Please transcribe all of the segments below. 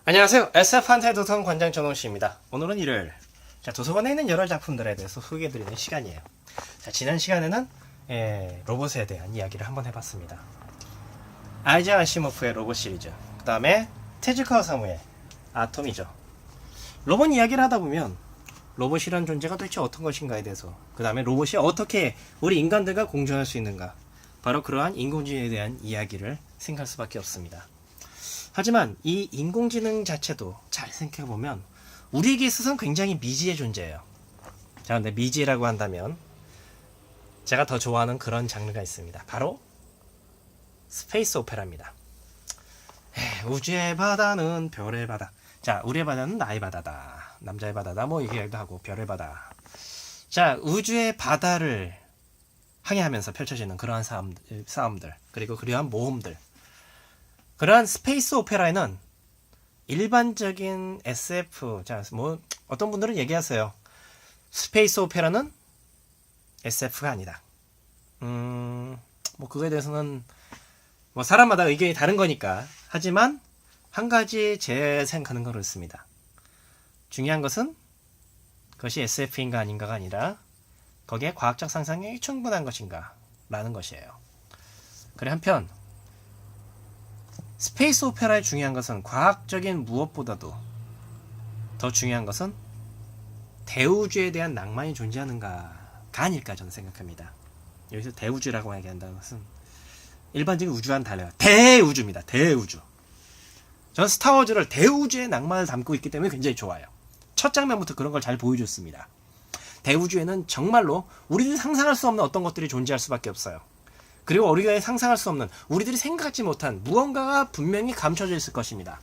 안녕하세요. SF한테 도서관 관장 전홍씨입니다. 오늘은 일요일. 자, 도서관에 있는 여러 작품들에 대해서 소개해드리는 시간이에요. 자, 지난 시간에는 로봇에 대한 이야기를 한번 해봤습니다. 아이작 아시모프의 로봇 시리즈, 그 다음에 테즈카 오사무의 아톰이죠. 로봇 이야기를 하다 보면 로봇이란 존재가 도대체 어떤 것인가에 대해서, 그 다음에 로봇이 어떻게 우리 인간들과 공존할 수 있는가, 바로 그러한 인공지능에 대한 이야기를 생각할 수밖에 없습니다. 하지만 이 인공지능 자체도 잘 생각해보면 우리에게 있어서는 굉장히 미지의 존재예요. 자, 근데 미지라고 한다면 제가 더 좋아하는 그런 장르가 있습니다. 바로 스페이스 오페라입니다. 우주의 바다는 별의 바다. 자, 우리의 바다는 나의 바다다, 남자의 바다다, 뭐 얘기도 하고 별의 바다. 자, 우주의 바다를 항해하면서 펼쳐지는 그러한 싸움들, 그리고 그러한 모험들, 그러한 스페이스 오페라에는 일반적인 SF, 자, 뭐 어떤 분들은 얘기하세요. 스페이스 오페라는 SF가 아니다. 뭐 그거에 대해서는 뭐 사람마다 의견이 다른 거니까. 하지만 한 가지 제 생각하는 건 그렇습니다. 중요한 것은 그것이 SF인가 아닌가가 아니라 거기에 과학적 상상력이 충분한 것인가 라는 것이에요. 그래, 한편 스페이스 오페라의 중요한 것은 과학적인 무엇보다도 더 중요한 것은 대우주에 대한 낭만이 존재하는가가 아닐까 저는 생각합니다. 여기서 대우주라고 얘기한다는 것은 일반적인 우주와는 달라요. 대우주입니다. 대우주. 저는 스타워즈를 대우주의 낭만을 담고 있기 때문에 굉장히 좋아요. 첫 장면부터 그런 걸 잘 보여줬습니다. 대우주에는 정말로 우리들이 상상할 수 없는 어떤 것들이 존재할 수밖에 없어요. 그리고 우리가 상상할 수 없는, 우리들이 생각하지 못한 무언가가 분명히 감춰져 있을 것입니다.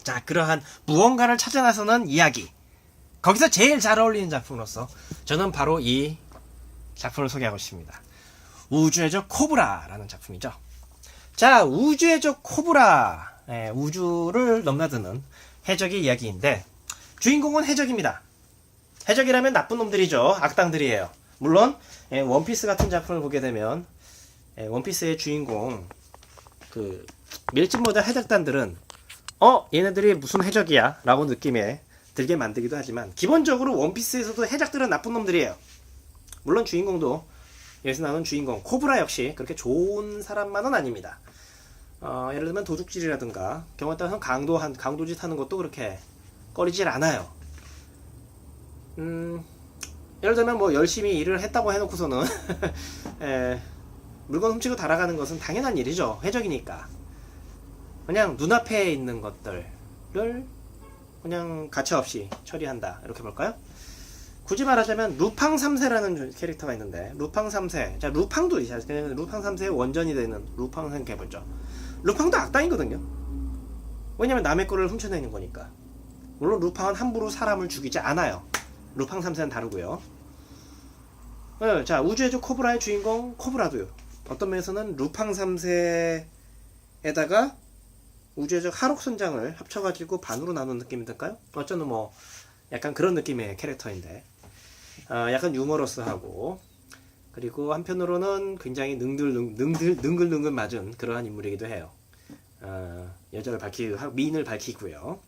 자, 그러한 무언가를 찾아 나서는 이야기, 거기서 제일 잘 어울리는 작품으로서 저는 바로 이 작품을 소개하고 싶습니다. 우주의 적 코브라라는 작품이죠. 자, 우주의 적 코브라, 우주를 넘나드는 해적의 이야기인데 주인공은 해적입니다. 해적이라면 나쁜 놈들이죠. 악당들이에요. 물론 원피스 같은 작품을 보게 되면 원피스의 주인공 그 밀짚 모자 해적단들은 얘네들이 무슨 해적이야 라고 느낌에 들게 만들기도 하지만, 기본적으로 원피스에서도 해적들은 나쁜 놈들이에요. 물론 주인공도, 여기서 나오는 주인공 코브라 역시 그렇게 좋은 사람만은 아닙니다. 예를 들면 도둑질이라든가 경우에 따라서 강도짓 하는 것도 그렇게 꺼리질 않아요. 예를 들면 뭐 열심히 일을 했다고 해놓고서는 물건 훔치고 달아가는 것은 당연한 일이죠. 해적이니까. 그냥 눈앞에 있는 것들을 그냥 가차없이 처리한다, 이렇게 볼까요? 굳이 말하자면 루팡 3세라는 캐릭터가 있는데, 루팡 3세, 자, 루팡도 루팡 3세의 원전이 되는 루팡 생각해보죠. 루팡도 악당이거든요. 왜냐면 남의 거를 훔쳐내는 거니까. 물론 루팡은 함부로 사람을 죽이지 않아요. 루팡 3세는 다르고요. 자, 우주의 적 코브라의 주인공 코브라도요, 어떤 면에서는 루팡 3세에다가 우주의 적 하록선장을 합쳐가지고 반으로 나눈 느낌이 들까요? 어쩌면 뭐 약간 그런 느낌의 캐릭터인데, 약간 유머러스하고, 그리고 한편으로는 굉장히 능글능글 맞은 그러한 인물이기도 해요. 여자를 미인을 밝히고요.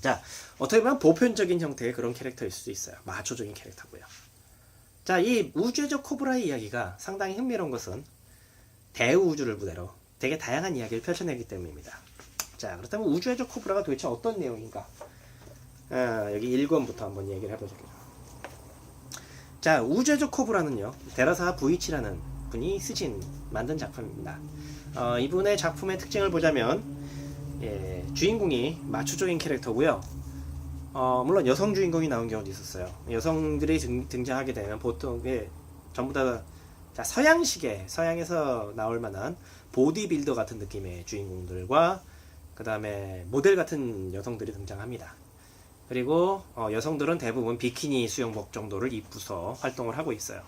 자, 어떻게 보면 보편적인 형태의 그런 캐릭터일 수도 있어요. 마초적인 캐릭터고요. 자, 이 우주의 적 코브라의 이야기가 상당히 흥미로운 것은 대우주를 무대로 되게 다양한 이야기를 펼쳐내기 때문입니다. 자, 그렇다면 우주의 적 코브라가 도대체 어떤 내용인가? 여기 1권부터 한번 얘기를 해보죠. 자, 우주의 적 코브라는요, 데라사 부이치라는 분이 만든 작품입니다. 이분의 작품의 특징을 보자면, 주인공이 마초적인 캐릭터고요. 물론 여성 주인공이 나온 경우도 있었어요. 여성들이 등장하게 되면 보통 전부 다 서양에서 나올 만한 보디빌더 같은 느낌의 주인공들과 그 다음에 모델 같은 여성들이 등장합니다. 그리고 여성들은 대부분 비키니 수영복 정도를 입고서 활동을 하고 있어요.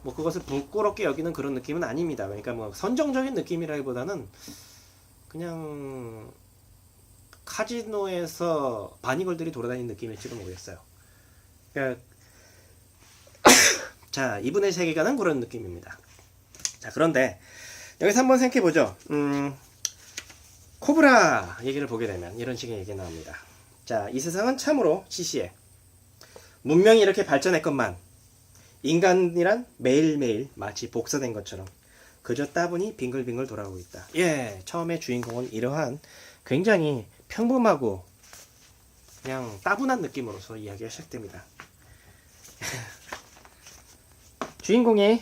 뭐 그것을 부끄럽게 여기는 그런 느낌은 아닙니다. 그러니까 뭐 선정적인 느낌이라기보다는 그냥 카지노에서 바니걸들이 돌아다니는 느낌일지도 모르겠어요. 그러니까 자, 이분의 세계관은 그런 느낌입니다. 자, 그런데 여기서 한번 생각해보죠. 코브라 얘기를 보게 되면 이런 식의 얘기가 나옵니다. 자, 이 세상은 참으로 시시해. 문명이 이렇게 발전했건만 인간이란 매일매일 마치 복사된 것처럼 그저 따분히 빙글빙글 돌아오고 있다. 예, 처음에 주인공은 이러한 굉장히 평범하고 그냥 따분한 느낌으로서 이야기가 시작됩니다. 주인공은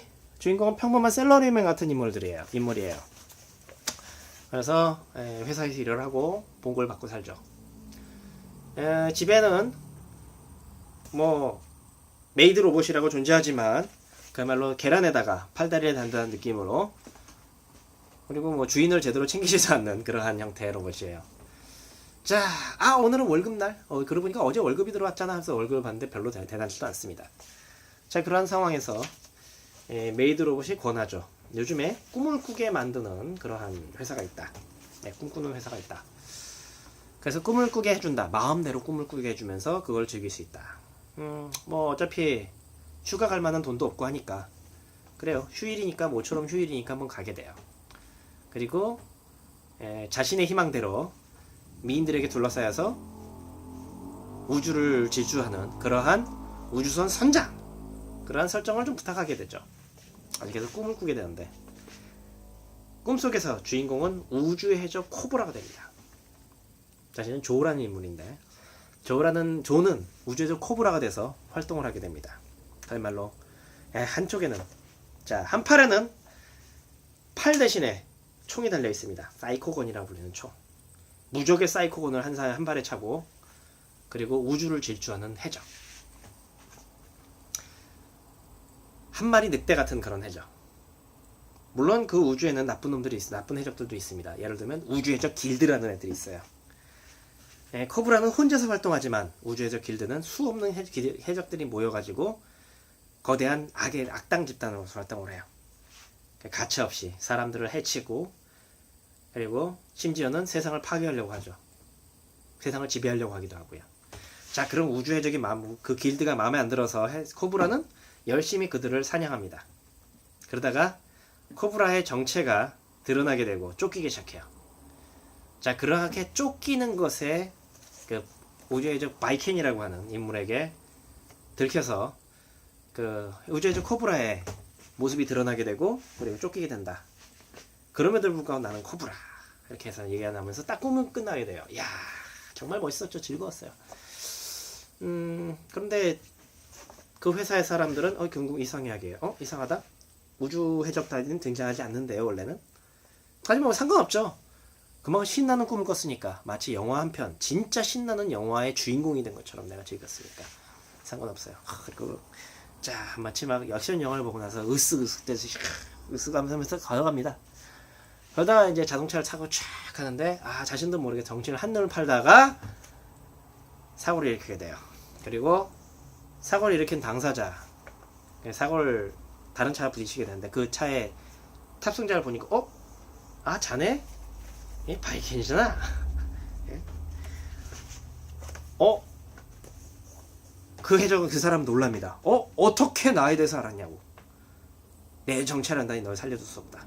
평범한 셀러리맨 같은 인물이에요. 그래서 회사에서 일을 하고 봉급을 받고 살죠. 집에는 뭐 메이드 로봇이라고 존재하지만 그야말로 계란에다가 팔다리를 단다는 느낌으로, 그리고 뭐 주인을 제대로 챙기지도 않는 그러한 형태의 로봇이에요. 자, 오늘은 월급날. 그러고 보니까 어제 월급이 들어왔잖아 하면서 월급을 받는데 별로 대단치도 않습니다. 자, 그러한 상황에서 메이드 로봇이 권하죠. 요즘에 꿈을 꾸게 만드는 그러한 회사가 있다. 꿈꾸는 회사가 있다. 그래서 꿈을 꾸게 해준다. 마음대로 꿈을 꾸게 해주면서 그걸 즐길 수 있다. 뭐 어차피 휴가 갈 만한 돈도 없고 하니까, 그래요. 휴일이니까, 모처럼 휴일이니까 한번 가게 돼요. 그리고 자신의 희망대로 미인들에게 둘러싸여서 우주를 질주하는 그러한 우주선 선장, 그러한 설정을 좀 부탁하게 되죠. 그래서 꿈을 꾸게 되는데, 꿈속에서 주인공은 우주의 해적 코브라가 됩니다. 자신은 조라는 인물인데, 조는 우주의 해적 코브라가 돼서 활동을 하게 됩니다. 그야말로 한쪽에는, 자, 한 팔에는 팔 대신에 총이 달려 있습니다. 사이코건이라고 불리는 총. 무적의 사이코건을 한 발에 차고, 그리고 우주를 질주하는 해적. 한 마리 늑대 같은 그런 해적. 물론 그 우주에는 나쁜 해적들도 있습니다. 예를 들면 우주 해적 길드라는 애들이 있어요. 코브라는 혼자서 활동하지만 우주 해적 길드는 수없는 해적들이 모여가지고 거대한 악당 집단으로서 활동을 해요. 가차없이 사람들을 해치고, 그리고 심지어는 세상을 파괴하려고 하죠. 세상을 지배하려고 하기도 하고요. 자, 그럼 우주 해적이 그 길드가 마음에 안 들어서 코브라는 열심히 그들을 사냥합니다. 그러다가 코브라의 정체가 드러나게 되고 쫓기기 시작해요. 자, 그렇게 쫓기는 것에 그 우주해적 바이켄이라고 하는 인물에게 들켜서 그 우주해적 코브라의 모습이 드러나게 되고, 그리고 쫓기게 된다. 그럼에도 불구하고 나는 코브라, 이렇게 해서 얘기가 나면서 딱 꿈은 끝나게 돼요. 이야, 정말 멋있었죠. 즐거웠어요. 그런데 그 회사의 사람들은 결국 이상하게 이상하다? 우주 해적 단위는 등장하지 않는데요, 원래는. 하지만 뭐 상관없죠. 그만큼 신나는 꿈을 꿨으니까, 마치 영화 한 편, 진짜 신나는 영화의 주인공이 된 것처럼 내가 즐겼으니까 상관없어요. 그리고 자, 마치 막 액션 영화를 보고 나서 으쓱하면서 걸어갑니다. 그러다가 이제 자동차를 타고 쫙 가는데, 자신도 모르게 정신을 한눈을 팔다가 사고를 일으키게 돼요. 그리고 사고를 일으킨 당사자, 사고를 다른 차와 부딪히게 되는데, 그 차에 탑승자를 보니까 자네? 바이켄이잖아. 그 해적은 그 사람 놀랍니다. 어떻게 나에 대해서 알았냐고. 내 정체를 안다니 널 살려줄 수 없다.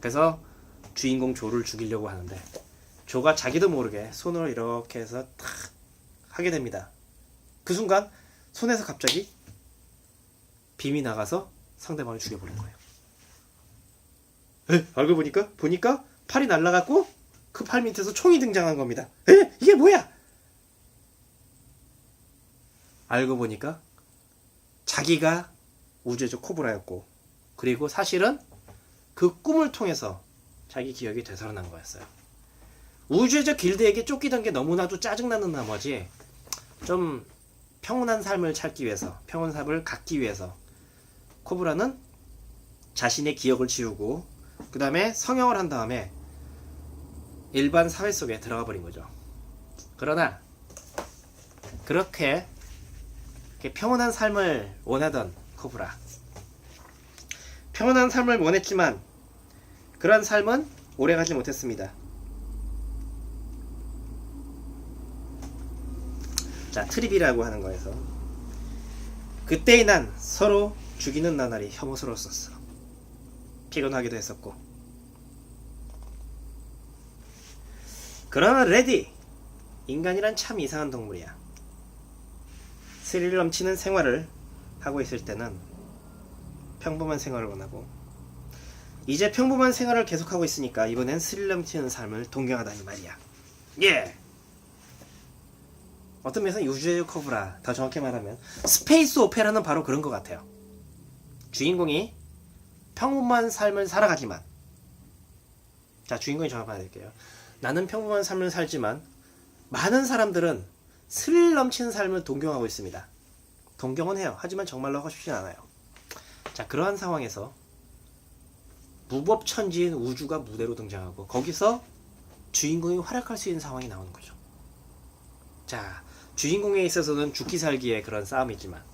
그래서 주인공 조를 죽이려고 하는데, 조가 자기도 모르게 손으로 이렇게 해서 탁 하게 됩니다. 그 순간 손에서 갑자기 빔이 나가서 상대방을 죽여버린 거예요. 알고 보니까 팔이 날아갔고 그 팔 밑에서 총이 등장한 겁니다. 이게 뭐야? 알고 보니까 자기가 우주해적 코브라였고, 그리고 사실은 그 꿈을 통해서 자기 기억이 되살아난 거였어요. 우주해적 길드에게 쫓기던 게 너무나도 짜증나는 나머지 좀 평온한 삶을 찾기 위해서, 평온한 삶을 갖기 위해서 코브라는 자신의 기억을 지우고 그 다음에 성형을 한 다음에 일반 사회 속에 들어가 버린 거죠. 그러나 그렇게 평온한 삶을 원하던 코브라, 평온한 삶을 원했지만 그러한 삶은 오래가지 못했습니다. 자, 트립이라고 하는 거에서 그때의 난 서로 죽이는 나날이 혐오스러웠었어. 피곤하기도 했었고. 그러나 레디! 인간이란 참 이상한 동물이야. 스릴 넘치는 생활을 하고 있을 때는 평범한 생활을 원하고, 이제 평범한 생활을 계속하고 있으니까 이번엔 스릴 넘치는 삶을 동경하다니 말이야. 예! 어떤 면에서 우주의 코브라, 더 정확히 말하면 스페이스 오페라는 바로 그런 것 같아요. 주인공이 평범한 삶을 살아가지만, 자, 주인공이 정확히 말할게요. 나는 평범한 삶을 살지만 많은 사람들은 스릴 넘치는 삶을 동경하고 있습니다. 동경은 해요. 하지만 정말로 하고 싶진 않아요. 자, 그러한 상황에서 무법천지인 우주가 무대로 등장하고, 거기서 주인공이 활약할 수 있는 상황이 나오는 거죠. 자, 주인공에 있어서는 죽기 살기의 그런 싸움이지만,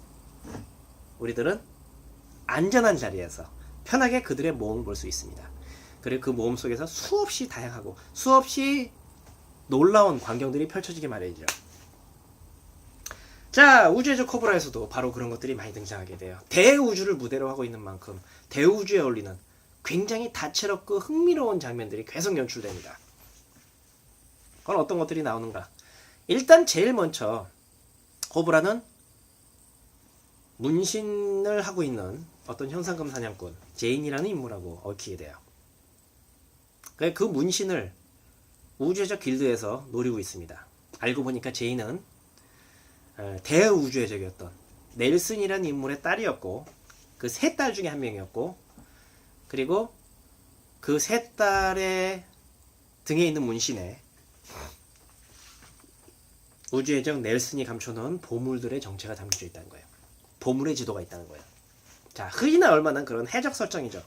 우리들은 안전한 자리에서 편하게 그들의 모험을 볼 수 있습니다. 그리고 그 모험 속에서 수없이 다양하고 수없이 놀라운 광경들이 펼쳐지게 마련이죠. 자, 우주의 저 코브라에서도 바로 그런 것들이 많이 등장하게 돼요. 대우주를 무대로 하고 있는 만큼 대우주에 어울리는 굉장히 다채롭고 흥미로운 장면들이 계속 연출됩니다. 그건 어떤 것들이 나오는가? 일단 제일 먼저 코브라는 문신을 하고 있는 어떤 현상금 사냥꾼 제인이라는 인물하고 얽히게 돼요. 그 문신을 우주의 저 길드에서 노리고 있습니다. 알고 보니까 제인은 대우주의 적이었던 넬슨이라는 인물의 딸이었고, 그 세 딸 중에 한 명이었고, 그리고 그 세 딸의 등에 있는 문신에 우주의 적 넬슨이 감춰놓은 보물들의 정체가 담겨져 있다는 거예요. 보물의 지도가 있다는 거예요. 자, 흔히나 얼마나 그런 해적 설정이죠.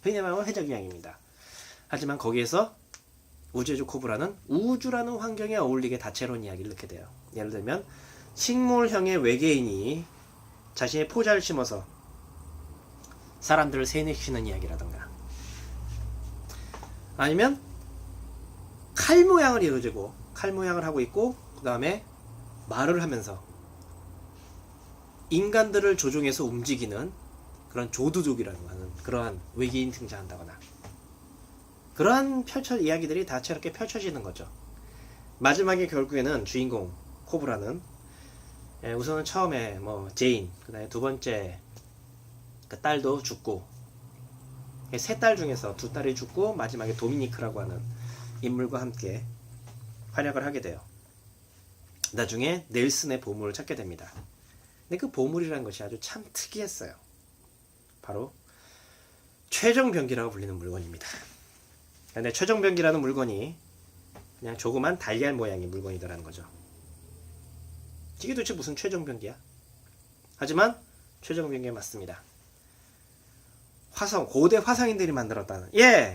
흔히 말하면 해적 이야기입니다. 하지만 거기에서 우주의 적 코브라는 우주라는 환경에 어울리게 다채로운 이야기를 넣게 돼요. 예를 들면 식물형의 외계인이 자신의 포자를 심어서 사람들을 세뇌시키는 이야기라던가, 아니면 칼 모양을 이루어지고 칼 모양을 하고 있고, 그 다음에 말을 하면서 인간들을 조종해서 움직이는 그런 조두족이라고 하는 그러한 외계인 등장한다거나, 그러한 이야기들이 다채롭게 펼쳐지는 거죠. 마지막에 결국에는 주인공 코브라는 우선은 처음에 제인, 그 다음에 두 번째 그 딸도 죽고, 세 딸 중에서 두 딸이 죽고, 마지막에 도미니크라고 하는 인물과 함께 활약을 하게 돼요. 나중에 넬슨의 보물을 찾게 됩니다. 근데 그 보물이라는 것이 아주 참 특이했어요. 바로 최종병기라고 불리는 물건입니다. 근데 최종병기라는 물건이 그냥 조그만 달걀 모양의 물건이더라는 거죠. 이게 도대체 무슨 최종병기야? 하지만 최종병기에 맞습니다. 화성, 고대 화성인들이 만들었다는,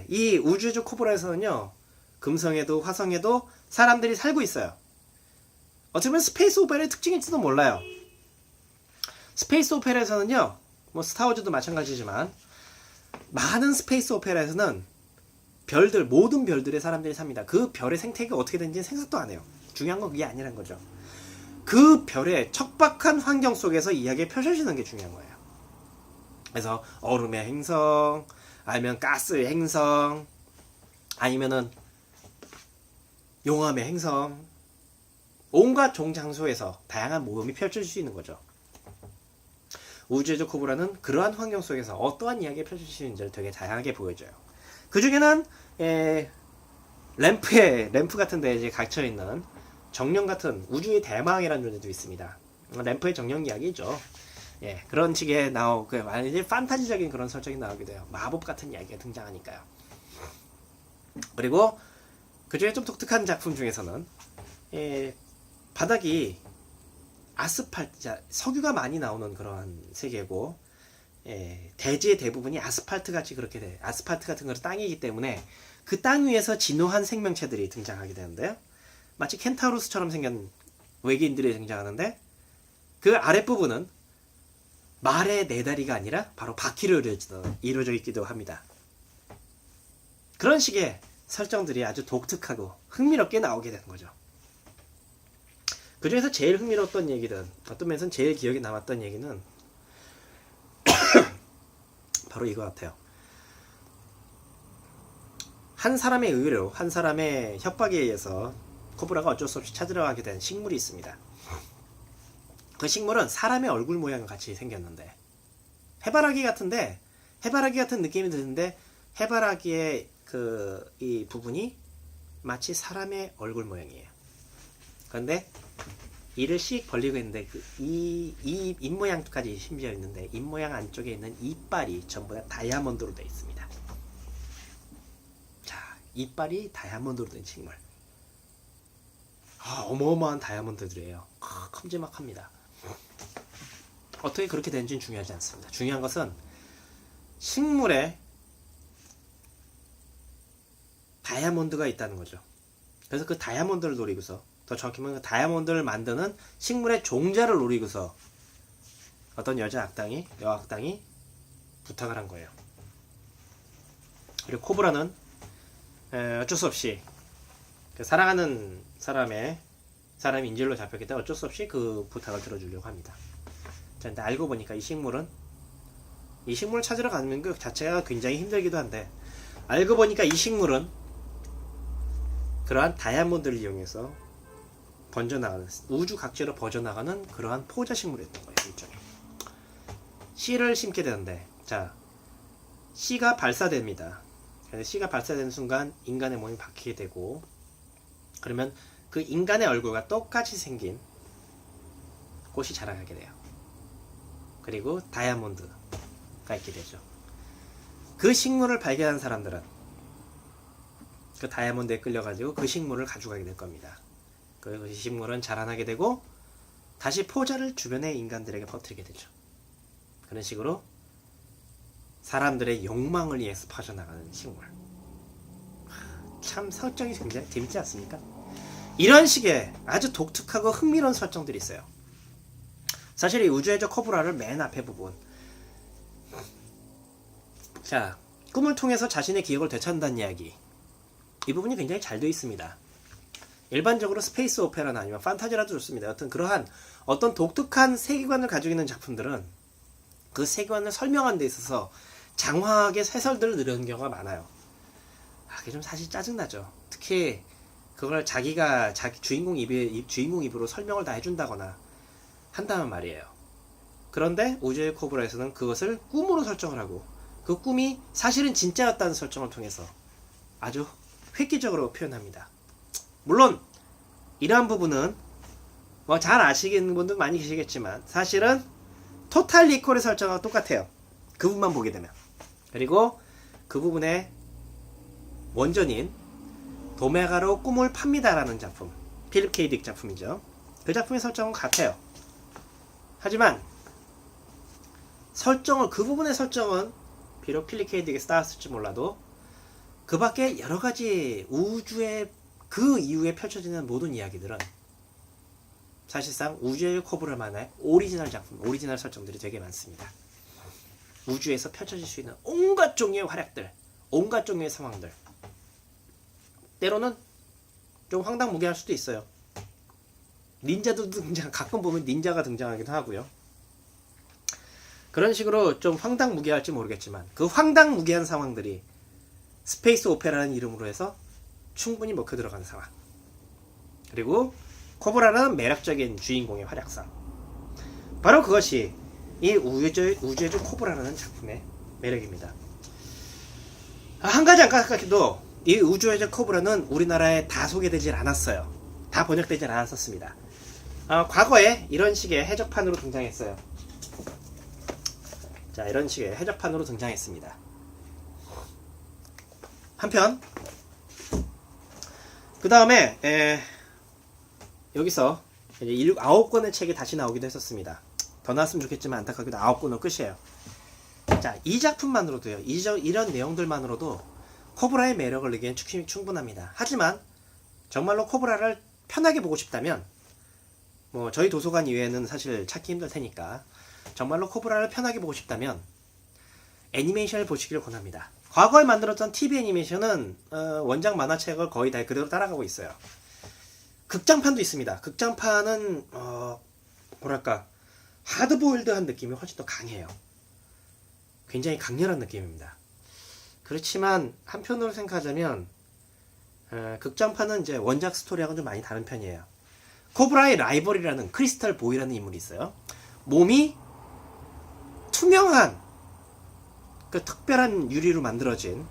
이 우주의 코브라에서는요, 금성에도 화성에도 사람들이 살고 있어요. 어떻게 보면 스페이스 오페라의 특징일지도 몰라요. 스페이스 오페라에서는요, 스타워즈도 마찬가지지만, 많은 스페이스 오페라에서는 별들, 모든 별들의 사람들이 삽니다. 그 별의 생태계가 어떻게 되는지 생각도 안 해요. 중요한 건 그게 아니란 거죠. 그 별의 척박한 환경 속에서 이야기가 펼쳐지는 게 중요한 거예요. 그래서 얼음의 행성, 아니면 가스의 행성, 아니면은 용암의 행성, 온갖 종장소에서 다양한 모험이 펼쳐질 수 있는 거죠. 우주의 저 코브라는 그러한 환경 속에서 어떠한 이야기가 펼쳐지는지를 되게 다양하게 보여줘요. 그 중에는 램프 같은 데 이제 갇혀 있는 정령 같은 우주의 대망이라는 존재도 있습니다. 램프의 정령 이야기죠. 그런 식의 완전히 판타지적인 그런 설정이 나오게 돼요. 마법 같은 이야기가 등장하니까요. 그리고 그 중에 좀 독특한 작품 중에서는 바닥이 아스팔트, 석유가 많이 나오는 그런 세계고, 대지의 대부분이 아스팔트 같이 그렇게 돼. 아스팔트 같은 건 땅이기 때문에 그 땅 위에서 진화한 생명체들이 등장하게 되는데요. 마치 켄타우로스처럼 생긴 외계인들이 등장하는데, 그 아랫부분은 말의 네 다리가 아니라 바로 바퀴로 이루어져 있기도 합니다. 그런 식의 설정들이 아주 독특하고 흥미롭게 나오게 되는 거죠. 그 중에서 제일 흥미로웠던 얘기는, 어떤 면에서는 제일 기억에 남았던 얘기는 바로 이거 같아요. 한 사람의 협박에 의해서 코브라가 어쩔 수 없이 찾으러 가게 된 식물이 있습니다. 그 식물은 사람의 얼굴 모양과 같이 생겼는데 해바라기 같은 느낌이 드는데 해바라기의 이 부분이 마치 사람의 얼굴 모양이에요. 그런데 이를 씩 벌리고 있는데 이 입 모양까지 심지어 있는데 입 모양 안쪽에 있는 이빨이 전부 다 다이아몬드로 되어 있습니다. 자, 이빨이 다이아몬드로 된 식물. 어마어마한 다이아몬드들이에요. 큼지막합니다. 어떻게 그렇게 되는지는 중요하지 않습니다. 중요한 것은 식물에 다이아몬드가 있다는 거죠. 그래서 그 다이아몬드를 노리고서, 더 정확히 말하면 그 다이아몬드를 만드는 식물의 종자를 노리고서 어떤 여자 악당이 부탁을 한 거예요. 그리고 코브라는 어쩔 수 없이 그 사랑하는 사람이 인질로 잡혔기 때문에 어쩔 수 없이 그 부탁을 들어주려고 합니다. 자, 근데 알고 보니까 이 식물을 찾으러 가는 것 자체가 굉장히 힘들기도 한데, 알고 보니까 이 식물은 그러한 다이아몬드를 이용해서 번져나가는, 우주 각지로 번져나가는 그러한 포자식물이었던 거예요. 일종의 씨를 심게 되는데, 자, 씨가 발사됩니다. 씨가 발사되는 순간 인간의 몸이 바뀌게 되고, 그러면 그 인간의 얼굴과 똑같이 생긴 꽃이 자라나게 돼요. 그리고 다이아몬드가 있게 되죠. 그 식물을 발견한 사람들은 그 다이아몬드에 끌려가지고 그 식물을 가져가게 될 겁니다. 그리고 그 식물은 자라나게 되고 다시 포자를 주변의 인간들에게 퍼뜨리게 되죠. 그런 식으로 사람들의 욕망을 위해서 퍼져나가는 식물. 참 설정이 굉장히 재밌지 않습니까? 이런 식의 아주 독특하고 흥미로운 설정들이 있어요. 사실 이 우주의 저 코브라를 맨 앞에 부분, 자, 꿈을 통해서 자신의 기억을 되찾는다는 이야기, 이 부분이 굉장히 잘 되어 있습니다. 일반적으로 스페이스 오페라나 아니면 판타지라도 좋습니다. 여튼 그러한 어떤 독특한 세계관을 가지고 있는 작품들은 그 세계관을 설명하는 데 있어서 장황하게 해설들을 늘리는 경우가 많아요. 그게 좀 사실 짜증나죠. 특히 그걸 자기 주인공 입으로 설명을 다 해준다거나 한다면 말이에요. 그런데 우주의 코브라에서는 그것을 꿈으로 설정을 하고, 그 꿈이 사실은 진짜였다는 설정을 통해서 아주 획기적으로 표현합니다. 물론 이러한 부분은 뭐 잘 아시는 분들 많이 계시겠지만 사실은 토탈 리콜의 설정과 똑같아요. 그 부분만 보게 되면. 그리고 그 부분의 원전인 도메가로 꿈을 팝니다라는 작품, 필립 K. 딕 작품이죠. 그 작품의 설정은 같아요. 하지만 그 부분의 설정은 비록 필립 K. 딕에 따랐을지 몰라도 그 밖에 여러가지 우주의 그 이후에 펼쳐지는 모든 이야기들은 사실상 우주의 코브라만의 오리지널 작품, 오리지널 설정들이 되게 많습니다. 우주에서 펼쳐질 수 있는 온갖 종류의 활약들, 온갖 종류의 상황들, 때로는 좀 황당무계할 수도 있어요. 닌자도 가끔 보면 닌자가 등장하기도 하고요. 그런 식으로 좀 황당무계할지 모르겠지만 그 황당무계한 상황들이 스페이스 오페라라는 이름으로 해서 충분히 먹혀 들어가는 상황, 그리고 코브라는 매력적인 주인공의 활약상, 바로 그것이 이 우주의 코브라라는 작품의 매력입니다. 한 가지 안타깝게도 이 우주의 코브라는 우리나라에 다 소개되질 않았어요. 다 번역되질 않았었습니다. 과거에 이런 식의 해적판으로 등장했어요. 자, 이런 식의 해적판으로 등장했습니다. 한편 그 다음에 여기서 이제 9권의 책이 다시 나오기도 했었습니다. 더 나왔으면 좋겠지만 안타깝게도 9권은 끝이에요. 자, 이 작품만으로도요, 이런 내용들만으로도 코브라의 매력을 느끼기엔 충분합니다. 하지만 정말로 코브라를 편하게 보고 싶다면, 뭐 저희 도서관 이외에는 사실 찾기 힘들 테니까 정말로 코브라를 편하게 보고 싶다면 애니메이션을 보시기를 권합니다. 과거에 만들었던 TV 애니메이션은 원작 만화책을 거의 다 그대로 따라가고 있어요. 극장판도 있습니다. 극장판은 뭐랄까, 하드보일드한 느낌이 훨씬 더 강해요. 굉장히 강렬한 느낌입니다. 그렇지만 한편으로 생각하자면 극장판은 이제 원작 스토리하고는 좀 많이 다른 편이에요. 코브라의 라이벌이라는 크리스탈 보이라는 인물이 있어요. 몸이 투명한 그 특별한 유리로 만들어진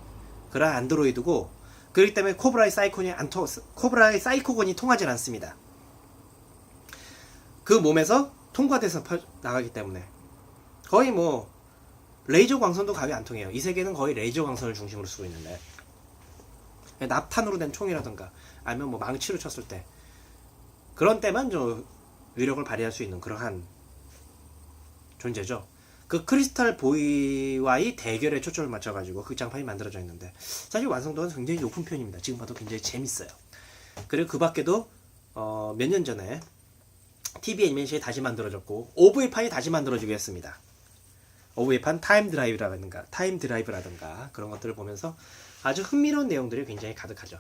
그런 안드로이드고, 그렇기 때문에 코브라의 사이코곤이 통하지 않습니다. 그 몸에서 통과돼서 나가기 때문에 거의 뭐 레이저 광선도 가게 안 통해요. 이 세계는 거의 레이저 광선을 중심으로 쓰고 있는데, 납탄으로 된 총이라든가 아니면 뭐 망치로 쳤을 때 그런 때만 좀 위력을 발휘할 수 있는 그러한 존재죠. 그 크리스탈 보이와의 대결에 초점을 맞춰가지고 극장판이 만들어져 있는데, 사실 완성도가 굉장히 높은 편입니다. 지금 봐도 굉장히 재밌어요. 그리고 그 밖에도 몇 년 전에 TV 애니메이션이 다시 만들어졌고 OVA판이 다시 만들어지게 했습니다. OVA판 타임 드라이브라든가 그런 것들을 보면서 아주 흥미로운 내용들이 굉장히 가득하죠.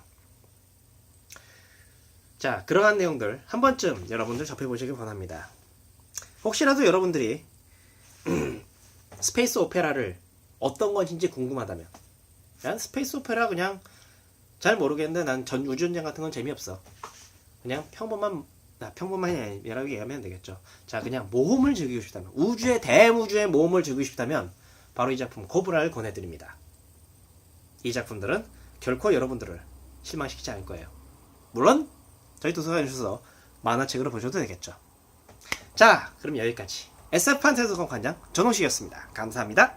자, 그러한 내용들 한 번쯤 여러분들 접해보시길 바랍니다. 혹시라도 여러분들이 스페이스 오페라를 어떤 것인지 궁금하다면, 난 스페이스 오페라 그냥 잘 모르겠는데 난 전 우주전쟁 같은 건 재미없어, 그냥 평범한이라고 얘기하면 되겠죠. 자, 그냥 모험을 즐기고 싶다면, 대우주의 모험을 즐기고 싶다면 바로 이 작품 코브라를 권해드립니다. 이 작품들은 결코 여러분들을 실망시키지 않을 거예요. 물론 저희 도서관에 오셔서 만화책으로 보셔도 되겠죠. 자, 그럼 여기까지 SF판타지도서관 관장 전호식이었습니다. 감사합니다.